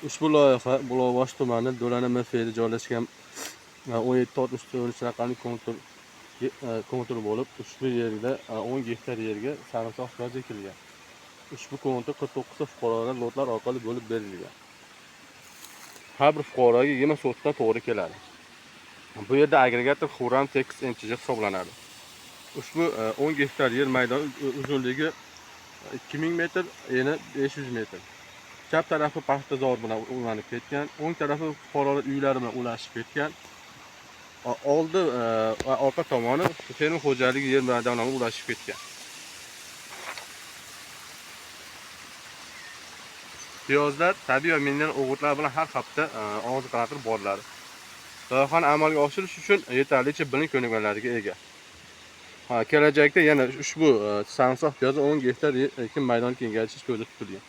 Ushbu loyiha Buloqboshi tumani Do'lana MF'da joylashgan 1764 raqamli kontur bo'lib, ushbu yerda 10 gektar yerga sarimsoq piyoz ekilgan. Ushbu kontur 49 ta fuqarolar lotlar orqali bo'lib berilgan. Har bir fuqaroga 20 sotdan to'g'ri keladi. Bu yerda agregator Xuram tekis integer hisoblanadi. Ushbu 10 gektar yer maydoni uzunligi 2000 metr, eni 500 metr. Chap tarafi paxtazor bilan ulanib ketgan, o'ng tarafi fuqarolar uylari bilan ulashib ketgan. Oldi va orqa tomoni fermer xo'jaligi yer maydoni bilan ulashib ketgan. Piyozlar tabiiy va mineral o'g'itlar bilan har hafta oziqlantirib boriladi. Loyihani amalga oshirish uchun yetarlicha bilim ko'nikmalariga ega. Kelajakda yana ushbu sarimsoq piyozni 10 gektar ekin maydoni kengaytirish ko'zda tutilgan.